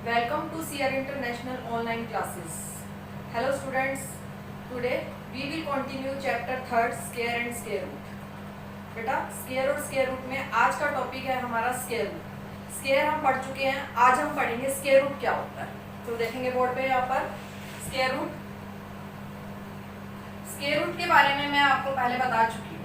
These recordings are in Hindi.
Welcome to CR International online classes. Hello students. Today we will continue chapter 3rd square and square root. बेटा स्क्वायर और स्क्वायर रूट में आज का टॉपिक है हमारा स्क्वायर रूट. स्क्वायर हम पढ़ चुके हैं, आज हम पढ़ेंगे स्क्वायर रूट क्या होता है. तो देखेंगे बोर्ड पे यहाँ पर स्क्वायर रूट. स्क्वायर रूट के बारे में मैं आपको पहले बता चुकी हूँ.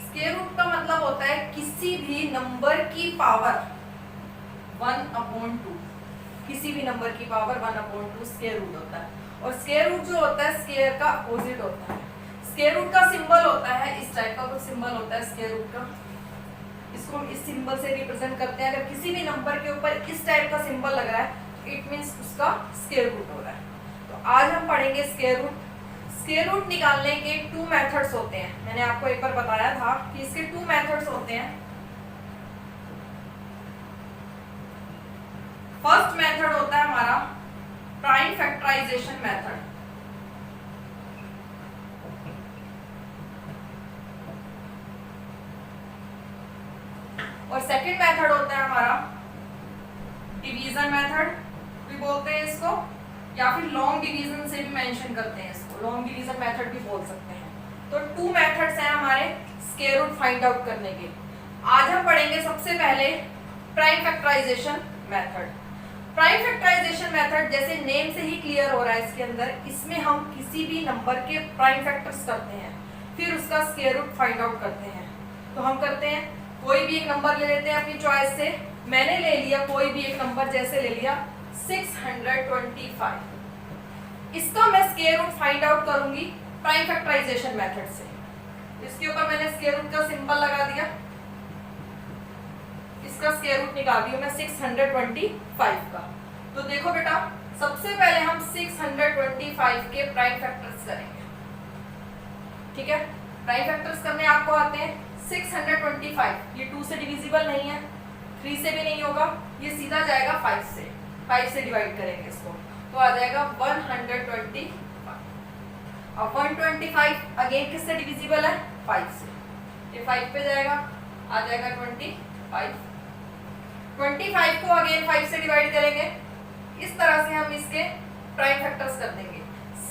स्क्वायर रूट का मतलब होता है किसी भी नंबर की पावर 1/2. किसी भी नंबर की पावर 1/2 स्क्वायर रूट होता है. और स्क्वायर रूट जो होता है स्क्वायर का अपोजिट होता है. स्क्वायर रूट का सिंबल होता है इस टाइप का. कुछ सिंबल होता है स्क्वायर रूट का, इसको हम इस सिंबल से रिप्रेजेंट करते हैं. अगर किसी भी नंबर के ऊपर इस टाइप का सिंबल लग रहा है इट मींस उसका स्क्वायर रूट हो रहा है. तो आज हम पढ़ेंगे स्क्वायर रूट. स्क्वायर रूट निकालने के 2 मेथड्स होते हैं. मैंने आपको एक बार बताया था कि इसके 2 मेथड्स होते हैं. फर्स्ट मेथड होता है हमारा प्राइम फैक्टराइजेशन मेथड. और सेकंड मेथड होता है हमारा डिवीजन मेथड भी बोलते हैं इसको, या फिर लॉन्ग डिवीजन से भी मेंशन करते हैं इसको. लॉन्ग डिवीजन मेथड भी बोल सकते हैं. तो 2 मेथड्स हैं हमारे स्क्वायर रूट फाइंड आउट करने के. आज हम पढ़ेंगे सबसे पहले prime factorisation method. Prime factorisation method जैसे नेम से ही क्लियर हो रहा है इसके अंदर, इसमें हम किसी भी नंबर के प्राइम फैक्टर्स करते हैं फिर उसका स्क्वायर रूट फाइंड आउट करते हैं. तो हम करते हैं कोई भी एक नंबर ले लेते हैं अपनी चॉइस से. मैंने ले लिया कोई भी एक नंबर, जैसे ले लिया 625. इसका मैं स्क्वायर रूट फाइंड आउट करूंगी प्राइम फैक्टराइजेशन मेथड से. इसके ऊपर मैंने स्क्वायर रूट का सिंबल लगा दिया, इसका स्क्वायर रूट निकाल दिया मैं 625 का. तो देखो बेटा सबसे पहले हम 625 के प्राइम फैक्टर्स करेंगे. ठीक है, प्राइम फैक्टर्स करने आपको आते हैं. 625 ये 2 से डिविजिबल नहीं है, 3 से भी नहीं होगा, ये सीधा जाएगा 5 से. 5 से डिवाइड करेंगे इसको तो आ जाएगा 125. अब 125 अगेन किससे डिविजिबल है? 5 से. ये 5 पे जाएगा, आ जाएगा 25. 25 को अगेन 5 से डिवाइड करेंगे. इस तरह से हम इसके प्राइम फैक्टर्स कर देंगे.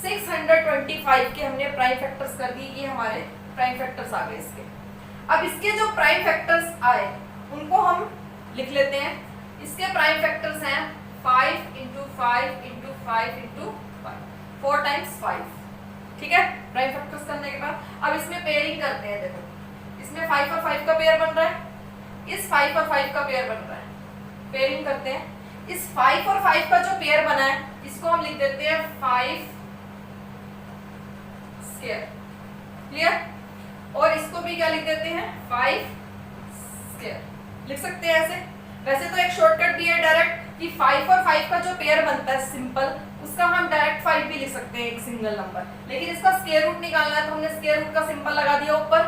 625 के हमने प्राइम फैक्टर्स कर दिए, ये हमारे प्राइम फैक्टर्स आ गए इसके. अब इसके जो प्राइम फैक्टर्स आए उनको हम लिख लेते हैं. इसके प्राइम फैक्टर्स हैं 5 × 5 × 5 × 5, 4 टाइम्स 5. ठीक है, प्राइम फैक्टर्स करने के बाद अब इसमें पेयरिंग करते हैं. देखो इसमें 5 और 5 का पेयर बन रहा है, इस 5 और 5 का पेयर बन रहा है. पेयरिंग करते हैं. इस 5 और 5 का जो पेयर बना है इसको हम लिख देते हैं 5 स्क्वायर. क्लियर? और इसको भी क्या लिख देते हैं 5 स्क्वायर. लिख सकते हैं ऐसे. वैसे तो एक शॉर्टकट भी है डायरेक्ट कि 5 और 5 का जो पेयर बनता है सिंपल, उसका हम डायरेक्ट 5 भी लिख सकते हैं एक सिंगल नंबर. लेकिन इसका स्क्वायर रूट निकालना है तो हमने स्क्वायर रूट का सिंबल लगा दिया ऊपर.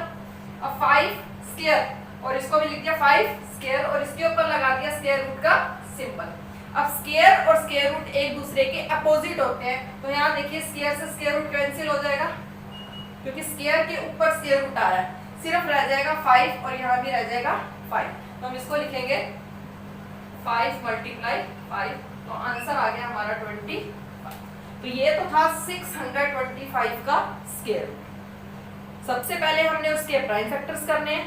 अब 5 स्क्वायर और इसको भी लिख दिया 5 स्क्वायर और इसके ऊपर लगा दिया स्क्वायर रूट का सिंबल. अब स्क्वायर और स्क्वायर रूट एक दूसरे के अपोजिट होते हैं. तो यहाँ देखिए स्क्वायर से स्क्वायर रूट कैंसिल हो जाएगा क्योंकि स्क्वायर के ऊपर स्क्वायर रूट आ रहा है. सिर्फ रह जाएगा 5 और यहाँ भी रह जाएगा 5. तो हम इसको लिखेंगे 5 × 5. तो आंसर आ गया हमारा 25. तो ये तो था 625 का स्क्वायर रूट. सबसे पहले हमने उसके प्राइम फैक्टर्स करने हैं.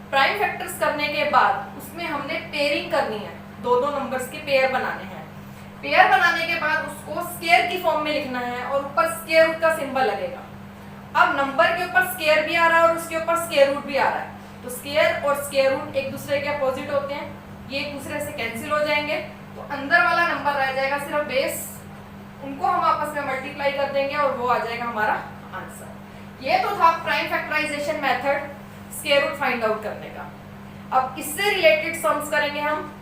प्राइम फैक्टर्स करने के बाद उसमें हमने पेयरिंग करनी है. दो नंबर्स के पेयर बनाने हैं. पेयर बनाने के बाद उसको स्क्वायर की फॉर्म में लिखना है और ऊपर स्क्वायर रूट का सिंबल लगेगा. अब नंबर के ऊपर स्क्वायर भी आ रहा है और उसके ऊपर स्क्वायर रूट भी आ रहा है. तो स्क्वायर और स्क्वायर रूट एक दूसरे के अपोजिट होते हैं, ये एक दूसरे से कैंसिल हो जाएंगे. तो अंदर वाला नंबर रह जाएगा सिर्फ बेस, उनको हम आपस में मल्टीप्लाई कर देंगे और वो आ जाएगा हमारा आंसर. ये तो था prime factorisation method square root find out करने का. अब इससे रिलेटेड सम्स करेंगे हम.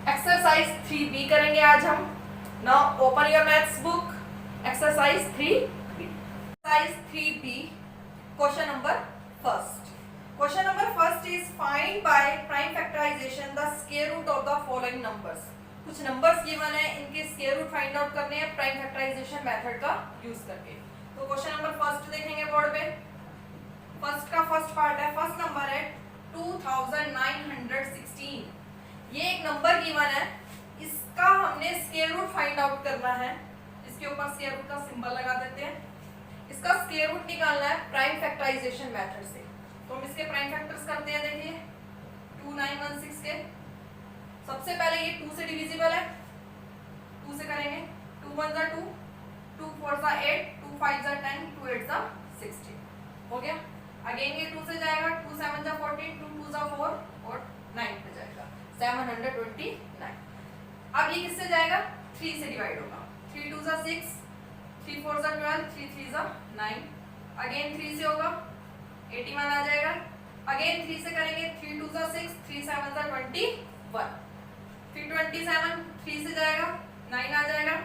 एक्सरसाइज 3B करेंगे आज हम. Now open your maths book. Exercise 3B. Exercise 3B question number first. Question number first is find by prime factorisation the square root of the following numbers. कुछ नंबर्स गिवन है, इनके स्क्वायर रूट फाइंड आउट करने हैं प्राइम फैक्टराइजेशन मेथड का यूज करके. तो क्वेश्चन नंबर फर्स्ट देखेंगे बोर्ड पे. फर्स्ट का फर्स्ट पार्ट है. फर्स्ट नंबर है 2916. ये एक नंबर गिवन है, इसका हमने स्क्वायर रूट फाइंड आउट करना है, इसके ऊपर स्क्वायर रूट का सिंबल लगा देते हैं। इसका स्क्वायर रूट निकालना है प्राइम फैक्टराइजेशन मेथड से। तो हम इसके प्राइम फैक्टर्स करते हैं, देखिए 2916 के। सबसे पहले ये 2 से डिविजिबल है, 2 से करेंगे, 2 1 जा 2, 2 4 जा 8, 2 5 जा 10, 2 8 जा 16, हो गया। अगेन ये 2 से जाएगा, 2 7 जा 14, 2 2 जा 4 और 9 पे जाएगा 729। अब ये किससे जाएगा, 3 से डिवाइड होगा, 3 2 जा 6, 3 4 जा 12, 3 3 जा 9। अगेन 3 से होगा 81 आ जाएगा। अगेन 3 से करेंगे, 3 2 जा 6, 3 7 जा 21, फिर 27 3 से जाएगा 9 आ जाएगा,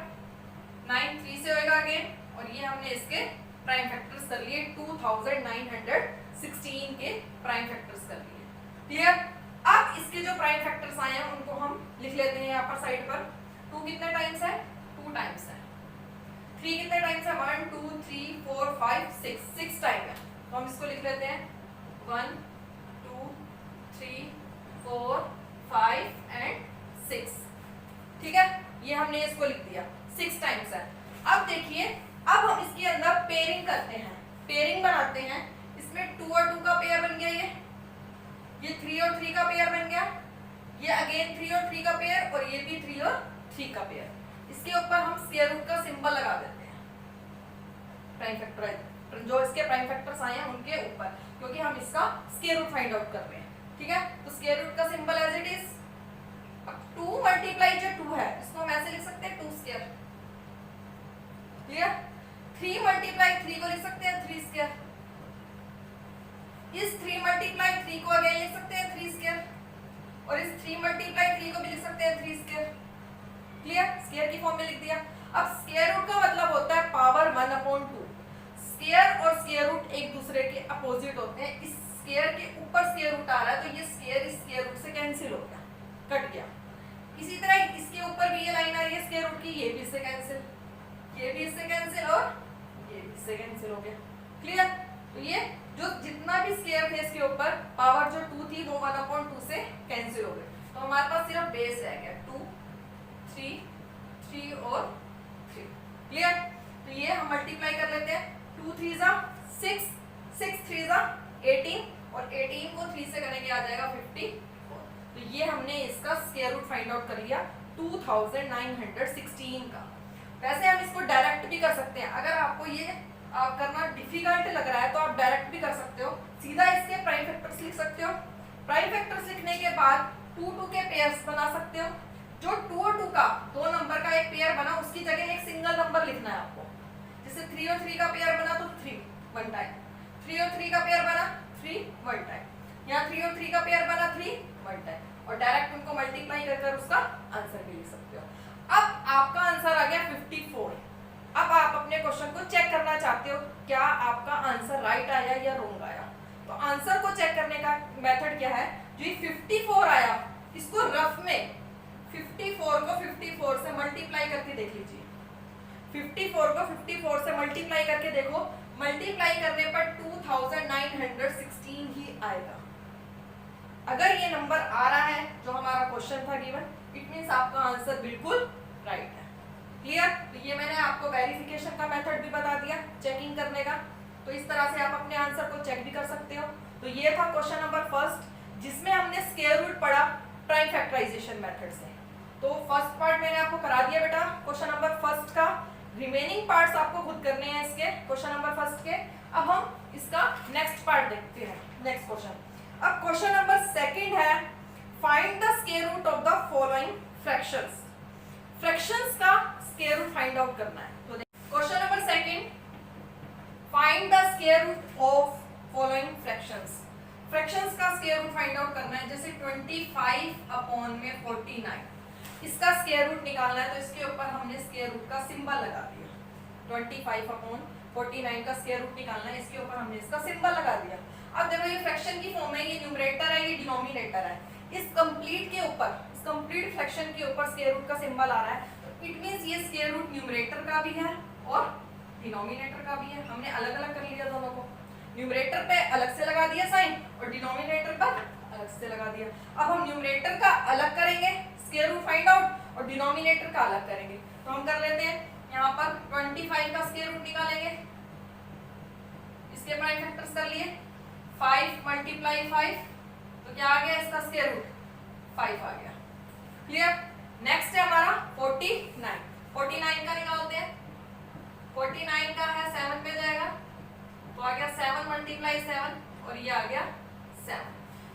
9 3 से होएगा अगेन। और ये हमने इसके प्राइम फैक्टर्स कर लिए, 2916 के प्राइम फैक्टर्स कर लिए। क्लियर। अब इसके जो प्राइम फैक्टर्स आए हैं उनको हम लिख लेते हैं यहाँ पर साइड पर। 2 कितने टाइम्स है, 2 टाइम्स है। 3 कितने टाइम्स है, 1 2 3 4 5 6 टाइम है। तो हम इसको लिख लेते हैं 1 2 3 4 5 एंड 6। ठीक है, ये हमने इसको लिख दिया, 6 टाइम्स है। अब देखिए, अब हम इसके अंदर पेयरिंग करते हैं, पेयरिंग बनाते हैं। इसमें 2 और 2 का पेयर बन गया, ये 3 और 3 का पेयर बन गया, ये अगेन 3 और 3 का पेयर, और ये भी 3 और 3 का पेयर। इसके ऊपर हम स्क्वायर रूट का सिंबल लगा देते हैं, प्राइम फैक्टर जो इसके प्राइम फैक्टर्स आए हैं उनके ऊपर, क्योंकि हम इसका स्क्वायर रूट फाइंड आउट कर रहे हैं। ठीक है, तो स्क्वायर रूट का सिंबल एज इट इज। अब 2 मल्टीप्लाई जो 2 है इसको हम ऐसे लिख सकते हैं 2 स्क्वायर। क्लियर। 3 मल्टीप्लाई 3 को लिख सकते हैं 3 स्क्वायर। इस 3 मल्टीप्लाई 3 को अगेन लिख सकते हैं 3 स्क्वायर, और इस 3 मल्टीप्लाई 3 को भी लिख सकते हैं 3 स्क्वायर। क्लियर, स्क्वायर की फॉर्म में लिख दिया। अब स्क्वायर रूट का मतलब होता है पावर 1/2। स्क्वायर और स्क्वायर रूट एक दूसरे के अपोजिट होते हैं। इस स्क्वायर के ऊपर स्क्वायर रूट आ रहा है तो ये स्क्वायर इस स्क्वायर रूट से कैंसिल हो गया, कट गया। इसी तरह इसके ऊपर भी ये लाइन आ रही है स्क्वायर रूट की, ये भी इससे कैंसिल, ये भी इससे कैंसिल, और ये भी इससे कैंसिल हो गया। क्लियर। तो ये जो जितना भी स्क्वायर थे इसके ऊपर पावर जो 2 थी वो 1/2 से कैंसिल हो गए। तो हमारे पास सिर्फ बेस रह गया 2 3 3 और 3। क्लियर। तो ये हम मल्टीप्लाई कर लेते हैं, 2 3 जा 6, 6 3 जा 18, और 18 को 3 से करेंगे आ जाएगा 54। तो ये हमने इसका स्क्वायर रूट फाइंड आउट कर लिया 2916 का। वैसे हम इसको डायरेक्ट भी कर सकते हैं, अगर आपको ये करना डिफिकल्ट लग रहा है तो आप डायरेक्ट भी कर सकते हो, सीधा इसके प्राइम फैक्टर्स लिख सकते हो। प्राइम फैक्टर्स लिखने के बाद 2 2 के पेयर्स बना सकते हो। जो 2 और 2 का 2 नंबर का एक पेयर बना, उसकी जगह एक सिंगल नंबर लिखना है आपको। जैसे 3 और 3 का पेयर बना तो 3 1 टाइम, 3 और 3 का पेयर बना 3 1 टाइम, यहाँ 3 और 3 का पेयर बना 3 1 टाइम, और डायरेक्ट उनको मल्टीप्लाई कर उसका आंसर भी लिख सकते हो। अब आपका आंसर आ गया 54। अब आप अपने क्वेश्चन को चेक करना चाहते हो क्या आपका आंसर राइट आया या रॉन्ग आया। तो आंसर को चेक करने का मेथड क्या है, जो ये 54 आया इसको रफ में 54 को 54 से मल्टीप्लाई करके देख लीजिए। 54 को 54 से मल्टीप्लाई करके देखो, मल्टीप्लाई करने पर 2916 ही आएगा। अगर ये नंबर आ रहा है जो हमारा क्वेश्चन था गिवन, इट मींस आपका आंसर बिल्कुल राइट है। क्लियर। तो ये मैंने आपको वेरिफिकेशन का मेथड भी बता दिया, चेकिंग करने का। तो इस तरह से आप अपने आंसर को चेक भी कर सकते हो। तो ये था क्वेश्चन नंबर फर्स्ट, जिसमें हमने स्क्वायर रूट पढ़ा प्राइम फैक्टराइजेशन मेथड से। तो फर्स्ट पार्ट मैंने आपको करा दिया बेटा क्वेश्चन नंबर फर्स्ट का। रिमेनिंग पार्ट्स आपको खुद करने हैं इसके क्वेश्चन नंबर फर्स्ट के। अब हम इसका नेक्स्ट पार्ट देखते हैं, नेक्स्ट क्वेश्चन। अब क्वेश्चन नंबर सेकंड है, find the square root of the following fractions. Fractions का स्क्वायर रूट फाइंड आउट करना है। तो question number second, find the square root of following fractions. Fractions का स्क्वायर रूट फाइंड आउट करना है। जैसे 25/49 इसका स्क्वायर रूट निकालना है, तो इसके ऊपर हमने स्क्वायर रूट का सिंबल लगा दिया। 25/49 का स्क्वायर रूट निकालना है, इसके ऊपर हमने इसका सिंबल लगा दिया। अब देखो ये फ्रैक्शन की फॉर्म है, ये न्यूमरेटर है, ये डिनोमिनेटर है। इस कंप्लीट के ऊपर, इस कंप्लीट फ्रैक्शन के ऊपर स्क्वायर रूट का सिंबल आ रहा है, तो इट मींस ये स्क्वायर रूट न्यूमरेटर का भी है और डिनोमिनेटर का भी है। हमने अलग अलग कर लिया दोनों को, न्यूमरेटर पे अलग से लगा दिया साइन और डिनोमिनेटर पर अलग से लगा दिया। अब हम न्यूमरेटर का अलग करेंगे स्क्वायर रूट फाइंड आउट, और डिनोमिनेटर का अलग करेंगे। तो हम कर लेते हैं, यहाँ पर 25 का स्क्वायर रूट निकालेंगे, इसके प्राइम फैक्टर्स कर लिए, 5 × 5 तो क्या आ गया इसका स्क्वायर रूट 5 आ गया। क्लियर। नेक्स्ट है हमारा 49, 49 का निकालते हैं। 49 का है 7 पे जाएगा तो आ गया 7 × 7 और ये आ गया 7।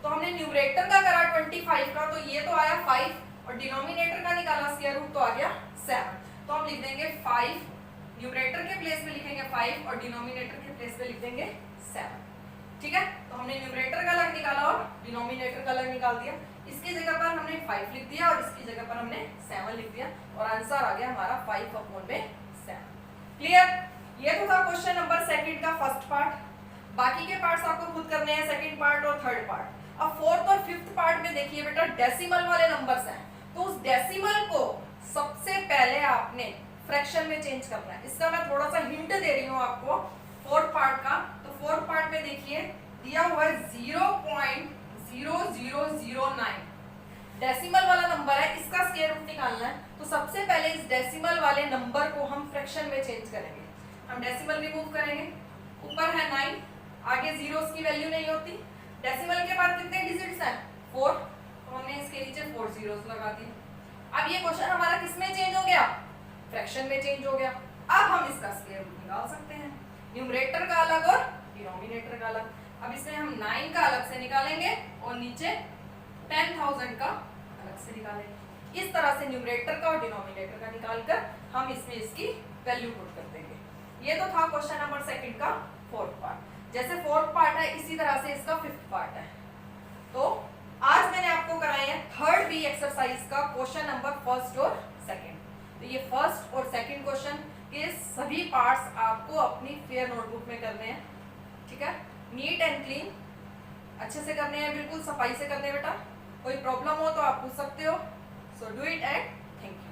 तो हमने न्यूमरेटर का करा 25 का, तो ये तो आया 5 और डिनोमिनेटर का निकाला स्क्वायर रूट तो आ गया 7। तो हम लिख देंगे 5, न्यूमरेटर के प्लेस पे लिखेंगे 5 और डिनोमिनेटर के प्लेस पे लिख देंगे 7। ठीक है। तो हमने न्यूमरेटर का अलग निकाला और डिनोमिनेटर का अलग निकाल दिया। इसकी जगह पर हमने 5 लिख दिया और इसकी जगह पर हमने 7 लिख दिया और आंसर आ गया हमारा 5/7। क्लियर। ये तो था क्वेश्चन नंबर सेकंड का फर्स्ट पार्ट। बाकी के पार्ट्स आपको खुद करने हैं, सेकंड पार्ट और थर्ड पार्ट। अब फोर्थ और फिफ्थ पार्ट में देखिए बेटा डेसिमल वाले नंबर्स हैं, तो उस डेसिमल को सबसे पहले आपने फ्रैक्शन में चेंज करना है। इसका मैं थोड़ा सा हिंट दे रही हूँ आपको फोर्थ पार्ट का। तो फोर्थ पार्ट में देखिए दिया हुआ है 0.0009 डेसिमल वाला नंबर है, इसका स्क्वायर रूट निकालना है। तो सबसे पहले इस डेसिमल वाले नंबर को हम फ्रैक्शन में चेंज करेंगे। हम डेसिमल रिमूव करेंगे, ऊपर है 9, आगे जीरोस की वैल्यू नहीं होती। डेसिमल के बाद कितने डिजिट्स हैं 4, तो हमने इसके नीचे 4 जीरोस लगा दिए। अब ये क्वेश्चन हमारा किसमें चेंज हो गया, फ्रैक्शन में चेंज हो गया। अब हम इसका स्क्वायर रूट निकाल सकते हैं, न्यूमरेटर का अलग और डिनोमिनेटर का अलग। अब इसमें हम 9 का अलग से निकालेंगे और नीचे 10,000 का अलग से निकालेंगे। इस तरह से न्यूमरेटर का और डिनोमिनेटर का निकालकर हम इसमें इसकी वैल्यू पुट कर देंगे। ये तो था क्वेश्चन नंबर सेकंड का फोर्थ पार्ट। जैसे फोर्थ पार्ट है इसी तरह से इसका फिफ्थ पार्ट है। तो आज मैंने आपको कराया है थर्ड बी एक्सरसाइज का क्वेश्चन नंबर फर्स्ट और सेकंड। तो ये फर्स्ट और सेकंड क्वेश्चन के सभी पार्ट्स आपको अपनी फेयर नोटबुक में करने हैं। ठीक है, नीट एंड क्लीन अच्छे से करने हैं, बिल्कुल सफाई से करने हैं बेटा। कोई प्रॉब्लम हो तो आप पूछ सकते हो। So do it and thank you.